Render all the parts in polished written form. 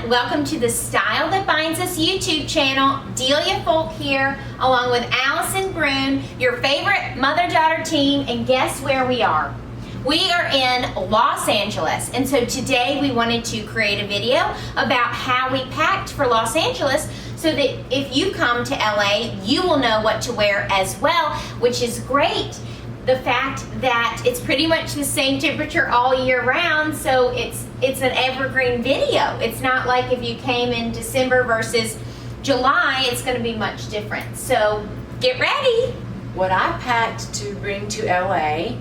everyone, welcome to the Style That Binds Us YouTube channel. Delia Folk here, along with Allison Brune, your favorite mother-daughter team, and guess where we are? We are in Los Angeles, and so today we wanted to create a video about how we packed for Los Angeles so that if you come to LA, you will know what to wear as well, which is great. The fact that it's pretty much the same temperature all year round, so it's an evergreen video. It's not like if you came in December versus July, it's going to be much different. So get ready. What I packed to bring to LA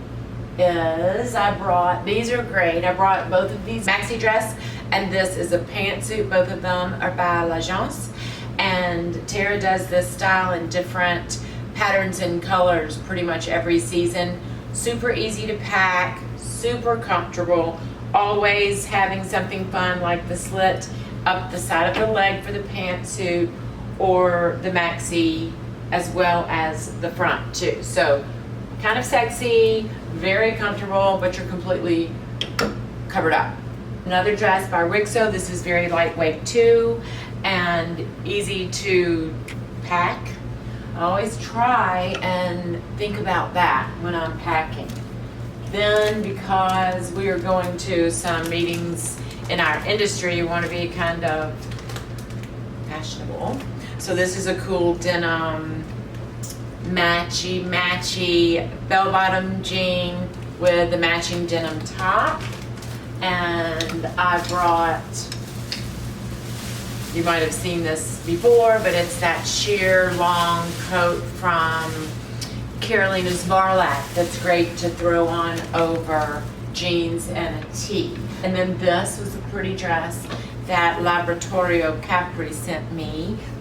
is I brought, these are great, I brought both of these maxi dress and this is a pantsuit. Both of them are by L'Agence, and Tara does this style in different patterns and colors pretty much every season. Super easy to pack, super comfortable, always having something fun like the slit up the side of the leg for the pantsuit or the maxi, as well as the front too. So kind of sexy, very comfortable, but you're completely covered up. Another dress by Rixo. This is very lightweight too and easy to pack. I always try and think about that when I'm packing. Then, because we are going to some meetings in our industry, you want to be kind of fashionable. So this is a cool denim matchy bell-bottom jean with the matching denim top. And I brought, you might have seen this before, but it's that sheer long coat from Carolina's Varlac that's great to throw on over jeans and a tee. And then this was a pretty dress that Laboratorio Capri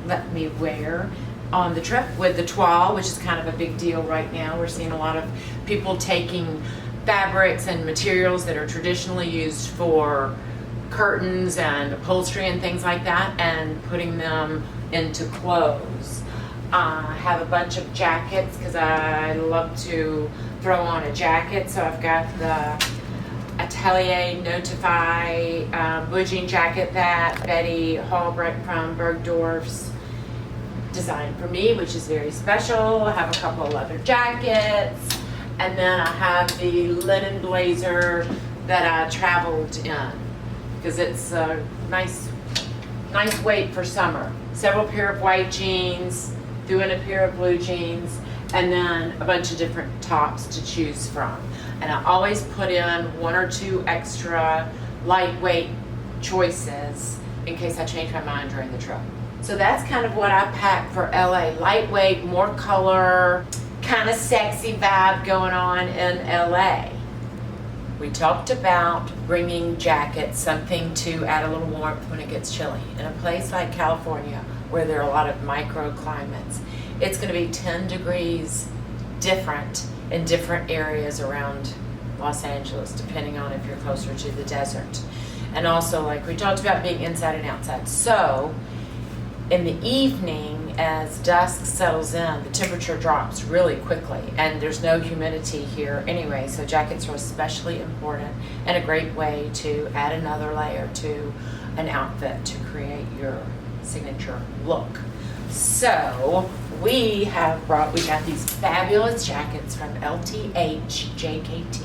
let me wear on the trip with the toile, which is kind of a big deal right now. We're seeing a lot of people taking fabrics and materials that are traditionally used for curtains and upholstery and things like that and putting them into clothes. I have a bunch of jackets because I love to throw on a jacket. So I've got the Atelier Notify blue jean jacket that Betty Hallbrecht from Bergdorf's designed for me, which is very special. I have a couple of leather jackets, and then I have the linen blazer that I traveled in because it's a nice weight for summer. Several pair of white jeans, threw in a pair of blue jeans, and then a bunch of different tops to choose from. And I always put in one or two extra lightweight choices in case I change my mind during the trip. So that's kind of what I packed for LA. Lightweight, more color, kind of sexy vibe going on in LA. We talked about bringing jackets, something to add a little warmth when it gets chilly. In a place like California, where there are a lot of microclimates, it's going to be 10 degrees different in different areas around Los Angeles, depending on if you're closer to the desert. And also, like we talked about, being inside and outside. So in the evening, as dusk settles in, the temperature drops really quickly, and there's no humidity here anyway, so jackets are especially important and a great way to add another layer to an outfit to create your signature look. So we got these fabulous jackets from LTHJKT,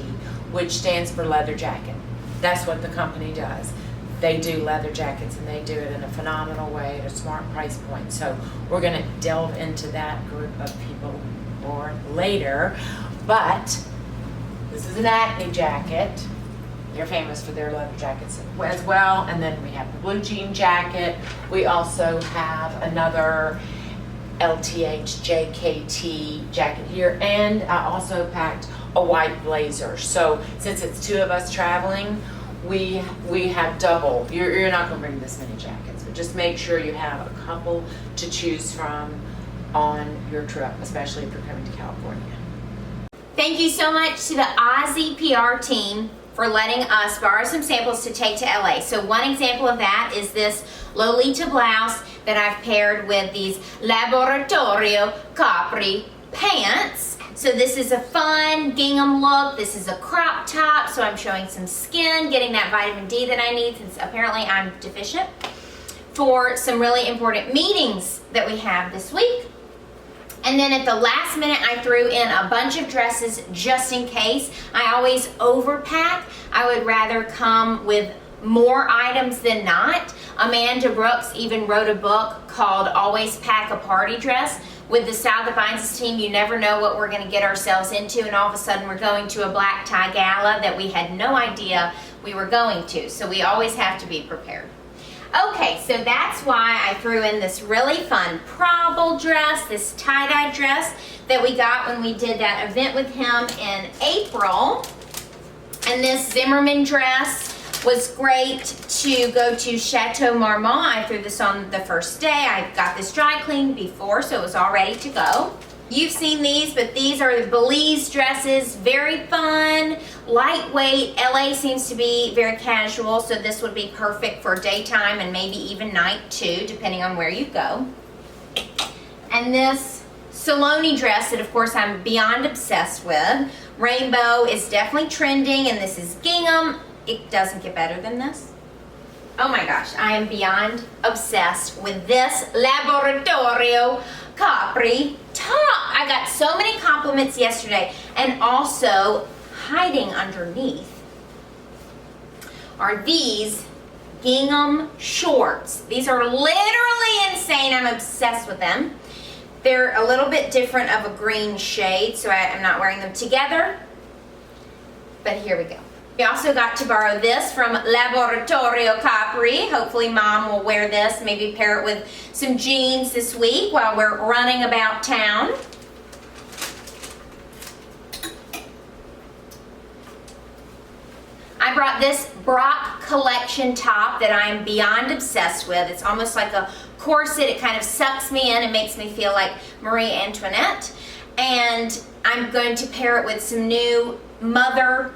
which stands for leather jacket. That's what the company does. They do leather jackets, and they do it in a phenomenal way at a smart price point. So we're going to delve into that group of people more later. But this is an Acne jacket. They're famous for their leather jackets as well. And then we have the blue jean jacket. We also have another LTHJKT jacket here. And I also packed a white blazer. So since it's two of us traveling, we have double. You're not going to bring this many jackets, but just make sure you have a couple to choose from on your trip, especially if you're coming to California. Thank you so much to the Aussie PR team for letting us borrow some samples to take to LA. So one example of that is this Lolita blouse that I've paired with these Laboratorio Capri pants. So this is a fun gingham look. This is a crop top, so I'm showing some skin, getting that vitamin D that I need since apparently I'm deficient. for some really important meetings that we have this week. And then at the last minute, I threw in a bunch of dresses just in case. I always overpack. I would rather come with more items than not. Amanda Brooks even wrote a book called Always Pack a Party Dress. With the Style That Binds Us team, you never know what we're going to get ourselves into, and all of a sudden we're going to a black tie gala that we had no idea we were going to. So we always have to be prepared. Okay, so that's why I threw in this really fun Prabal dress, this tie-dye dress that we got when we did that event with him in April. And this Zimmerman dress was great to go to Chateau Marmont. I threw this on the first day. I got this dry cleaned before, so it was all ready to go. You've seen these, but these are the Belize dresses. Very fun, lightweight. LA seems to be very casual, so this would be perfect for daytime and maybe even night too, depending on where you go. And this Saloni dress that, of course, I'm beyond obsessed with. Rainbow is definitely trending, and this is gingham. It doesn't get better than this. Oh my gosh, I am beyond obsessed with this Laboratorio Capri top. I got so many compliments yesterday, and also hiding underneath are these gingham shorts. These are literally insane. I'm obsessed with them. They're a little bit different of a green shade, so I'm not wearing them together, but here we go. We also got to borrow this from Laboratorio Capri. Hopefully Mom will wear this, maybe pair it with some jeans this week while we're running about town. I brought this Brock collection top that I am beyond obsessed with. It's almost like a corset. It kind of sucks me in and makes me feel like Marie Antoinette. And I'm going to pair it with some new Mother,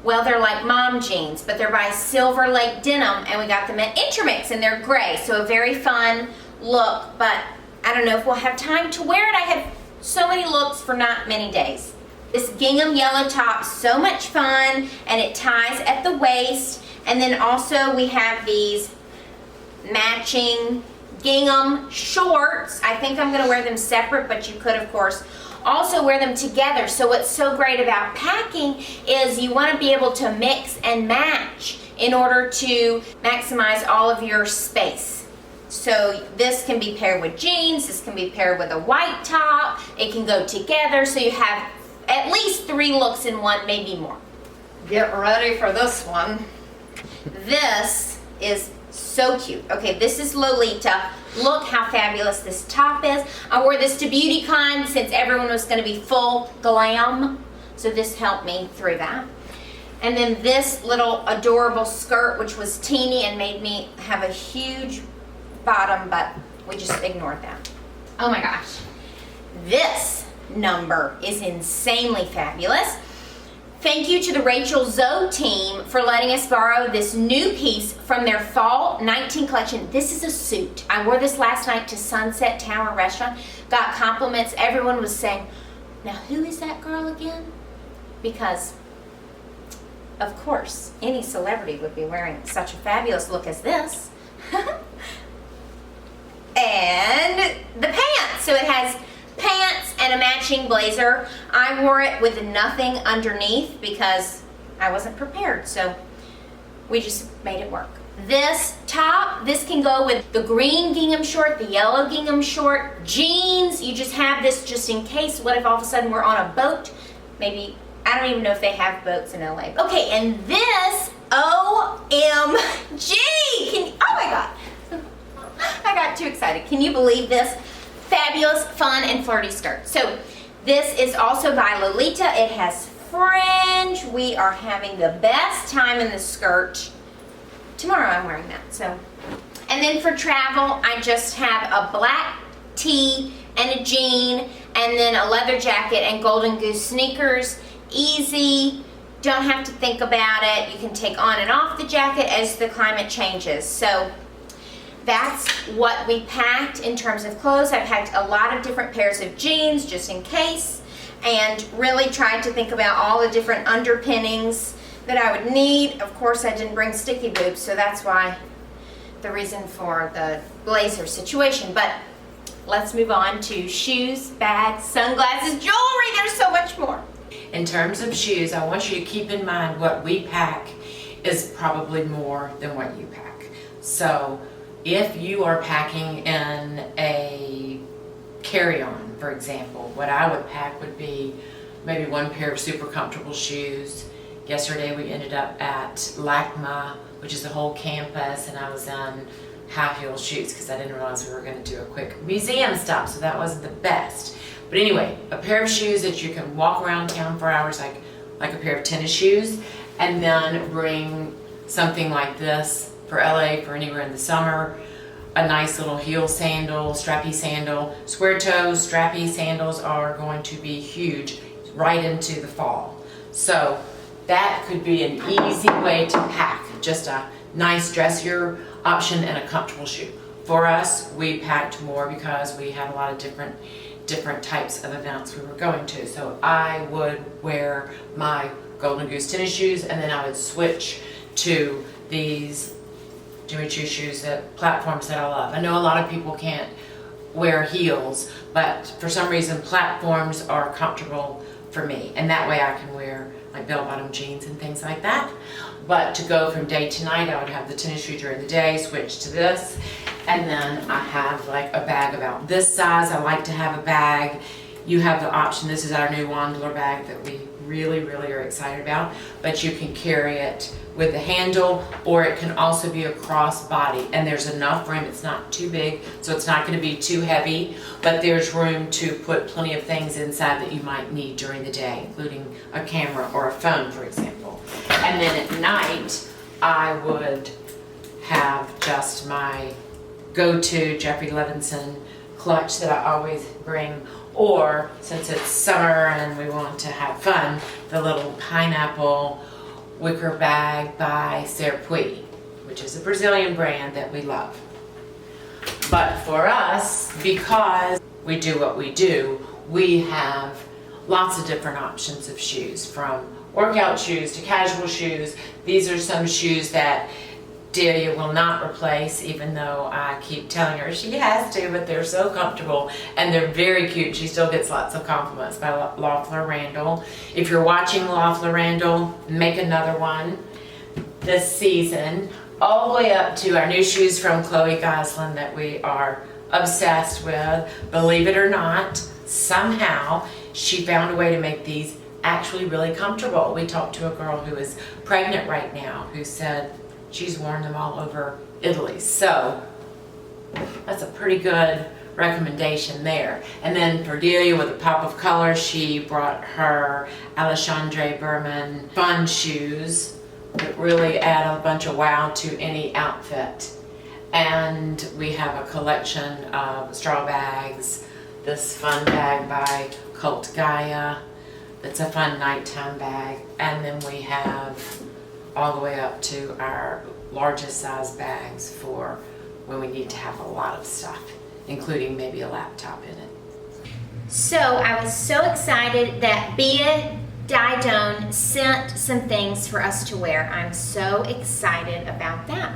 well, they're like mom jeans, but they're by Silver Lake Denim, and we got them at Intermix, and they're gray, so a very fun look, but I don't know if we'll have time to wear it. I have so many looks for not many days. This gingham yellow top, so much fun, and it ties at the waist, and then also we have these matching gingham shorts. I think I'm going to wear them separate, but you could, of course, also wear them together. So what's so great about packing is you want to be able to mix and match in order to maximize all of your space. So this can be paired with jeans, this can be paired with a white top, it can go together, so you have at least 3 looks in one, maybe more. Get ready for this one. This is so cute. Okay, this is Lolita. Look how fabulous this top is. I wore this to BeautyCon since everyone was going to be full glam, so this helped me through that. And then this little adorable skirt, which was teeny and made me have a huge bottom, but we just ignored that. Oh my gosh. This number is insanely fabulous. Thank you to the Rachel Zoe team for letting us borrow this new piece from their Fall 19 collection. This is a suit. I wore this last night to Sunset Tower Restaurant. Got compliments. Everyone was saying, now who is that girl again? Because, of course, any celebrity would be wearing such a fabulous look as this. And the pants. So it has pants and a matching blazer. I wore it with nothing underneath because I wasn't prepared, so we just made it work. This top, this can go with the green gingham short, the yellow gingham short, jeans. You just have this just in case. What if all of a sudden we're on a boat? Maybe, I don't even know if they have boats in LA. Okay, and this, OMG! Oh my God. I got too excited. Can you believe this? Fabulous, fun, and flirty skirt. So this is also by Lolita. It has fringe. We are having the best time in the skirt. Tomorrow I'm wearing that. So, and then for travel, I just have a black tee and a jean, and then a leather jacket and Golden Goose sneakers. Easy. Don't have to think about it. You can take on and off the jacket as the climate changes. So that's what we packed in terms of clothes. I packed a lot of different pairs of jeans just in case, and really tried to think about all the different underpinnings that I would need. Of course, I didn't bring sticky boobs, so that's why the reason for the blazer situation. But let's move on to shoes, bags, sunglasses, jewelry. There's so much more. In terms of shoes, I want you to keep in mind what we pack is probably more than what you pack. So if you are packing in a carry-on, for example, what I would pack would be maybe one pair of super comfortable shoes. Yesterday we ended up at LACMA, which is the whole campus, and I was in high heel shoes because I didn't realize we were going to do a quick museum stop, so that wasn't the best. But anyway, a pair of shoes that you can walk around town for hours, like a pair of tennis shoes, and then bring something like this for LA, for anywhere in the summer, a nice little heel sandal, strappy sandal. Square toes, strappy sandals are going to be huge right into the fall. So that could be an easy way to pack, just a nice dressier option and a comfortable shoe. For us, we packed more because we had a lot of different types of events we were going to. So I would wear my Golden Goose tennis shoes, and then I would switch to these Jimmy Choo shoes, platforms that I love. I know a lot of people can't wear heels, but for some reason platforms are comfortable for me, and that way I can wear like bell-bottom jeans and things like that. But to go from day to night, I would have the tennis shoe during the day, switch to this, and then I have like a bag about this size. I like to have a bag. You have the option, this is our new Wandler bag that we really are excited about, but you can carry it with the handle, or it can also be a crossbody, and there's enough room. It's not too big, so it's not going to be too heavy, but there's room to put plenty of things inside that you might need during the day, including a camera or a phone, for example. And then at night, I would have just my go-to Jeffrey Levinson clutch that I always bring, or since it's summer and we want to have fun, the little pineapple wicker bag by Serpuy, which is a Brazilian brand that we love. But for us, because we do what we do, we have lots of different options of shoes, from workout shoes to casual shoes. These are some shoes that Delia will not replace, even though I keep telling her she has to, but they're so comfortable and they're very cute. She still gets lots of compliments by Loeffler Randall. If you're watching Loeffler Randall, make another one this season, all the way up to our new shoes from Chloe Goslin that we are obsessed with. Believe it or not, somehow she found a way to make these actually really comfortable. We talked to a girl who is pregnant right now who said she's worn them all over Italy. So that's a pretty good recommendation there. And then for Delia, with a pop of color, she brought her Alexandre Berman fun shoes that really add a bunch of wow to any outfit. And we have a collection of straw bags, this fun bag by Cult Gaia that's a fun nighttime bag, and then we have all the way up to our largest size bags for when we need to have a lot of stuff, including maybe a laptop in it. So I was so excited that BEAUTYCON sent some things for us to wear. I'm so excited about that.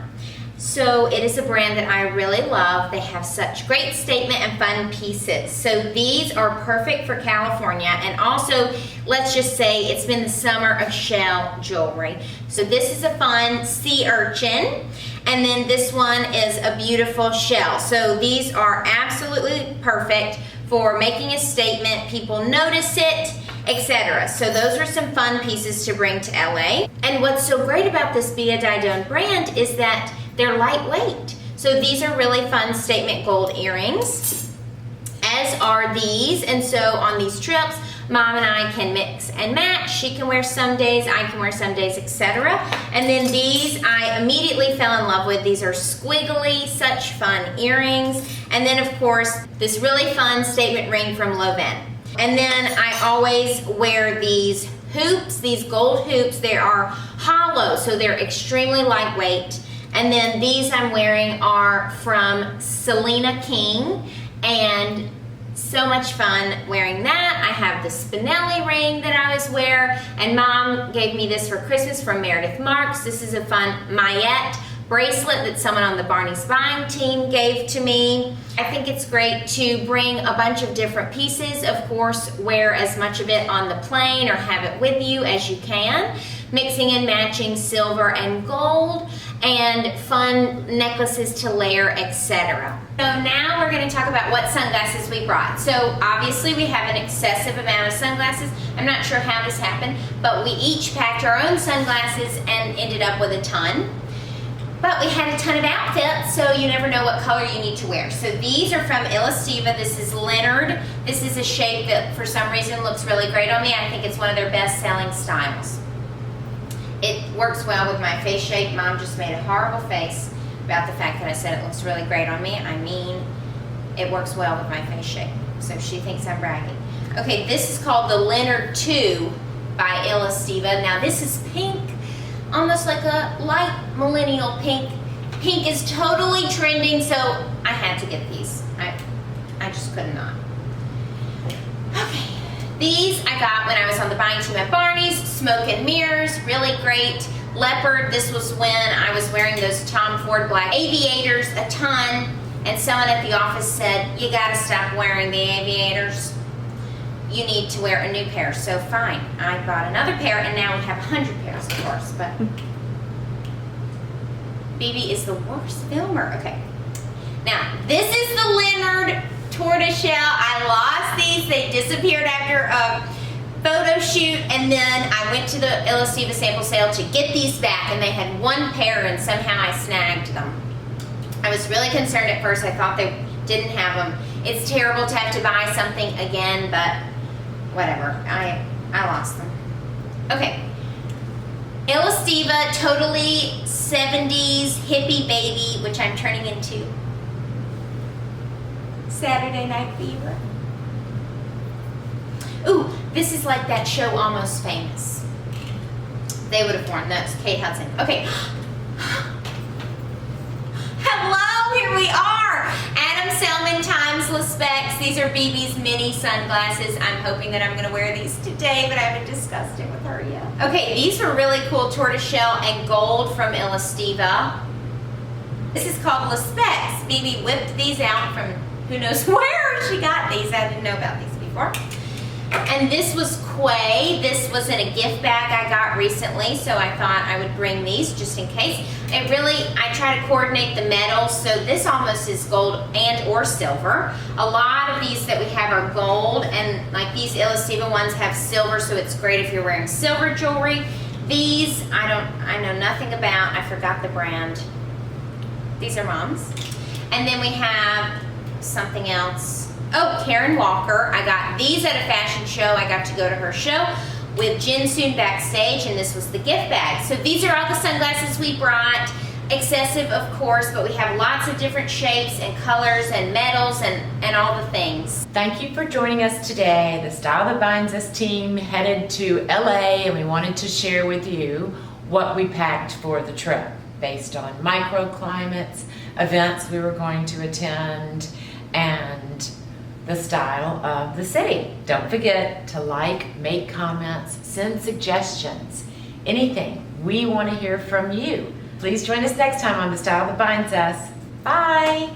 So it is a brand that I really love. They have such great statement and fun pieces. So these are perfect for California, and also let's just say it's been the summer of shell jewelry. So this is a fun sea urchin, and then this one is a beautiful shell. So these are absolutely perfect for making a statement, people notice it, etc. So those are some fun pieces to bring to LA. And what's so great about this BEAUTYCON brand is that they're lightweight. So these are really fun statement gold earrings, as are these. And so on these trips, Mom and I can mix and match. She can wear some days, I can wear some days, etc. And then these I immediately fell in love with. These are squiggly, such fun earrings. And then of course, this really fun statement ring from Loven. And then I always wear these hoops, these gold hoops. They are hollow, so they're extremely lightweight. And then these I'm wearing are from Selena King, and so much fun wearing that. I have the Spinelli ring that I always wear, and Mom gave me this for Christmas from Meredith Marks. This is a fun Mayette bracelet that someone on the Barney's Buying team gave to me. I think it's great to bring a bunch of different pieces. Of course, wear as much of it on the plane or have it with you as you can. Mixing and matching silver and gold and fun necklaces to layer, etc. So now we're going to talk about what sunglasses we brought. So obviously we have an excessive amount of sunglasses. I'm not sure how this happened, but we each packed our own sunglasses and ended up with a ton. But we had a ton of outfits, so you never know what color you need to wear. So these are from Elastiva. This is Leonard. This is a shape that for some reason looks really great on me. I think it's one of their best-selling styles. It works well with my face shape. Mom just made a horrible face about the fact that I said it looks really great on me. I mean, it works well with my face shape. So she thinks I'm bragging. Okay, this is called the Leonard 2 by Elastiva. Now this is pink, almost like a light millennial pink. Pink is totally trending, so I had to get these. I just could not. Okay. These I got when I was on the buying team at Barney's. Smoke and Mirrors, really great. Leopard, this was when I was wearing those Tom Ford black aviators a ton, and someone at the office said, you gotta stop wearing the aviators. You need to wear a new pair. So fine, I bought another pair, and now we have 100 pairs, of course, but BB is the worst filmer. Okay, now this is the Leonard tortoiseshell. I lost these. They disappeared after a photo shoot, and then I went to the Elastiva sample sale to get these back, and they had one pair, and somehow I snagged them. I was really concerned at first. I thought they didn't have them. It's terrible to have to buy something again, but whatever. I lost them. Okay. Elastiva, totally 70s hippie baby, which I'm turning into Saturday Night Fever. Ooh, this is like that show Almost Famous. They would have worn those. Kate Hudson. Okay. Hello, here we are. Adam Selman times Le Specs. These are BB's mini sunglasses. I'm hoping that I'm going to wear these today, but I haven't discussed it with her yet. Okay, these were really cool, tortoiseshell and gold from Elastiva. This is called Le Specs. BB whipped these out from who knows where she got these. I didn't know about these before. And this was Quay. This was in a gift bag I got recently, so I thought I would bring these just in case. I try to coordinate the metals, so this almost is gold and or silver. A lot of these that we have are gold, and like these Elastiva ones have silver, so it's great if you're wearing silver jewelry. These, I know nothing about. I forgot the brand. These are Mom's. And then we have something else. Oh, Karen Walker. I got these at a fashion show. I got to go to her show with Jen Soon backstage, and this was the gift bag. So these are all the sunglasses we brought. Excessive, of course, but we have lots of different shapes and colors and metals and all the things. Thank you for joining us today. The Style That Binds Us team headed to LA, and we wanted to share with you what we packed for the trip based on microclimates, events we were going to attend, and the style of the city. Don't forget to like, make comments, send suggestions, anything. We want to hear from you. Please join us next time on The Style That Binds Us. Bye.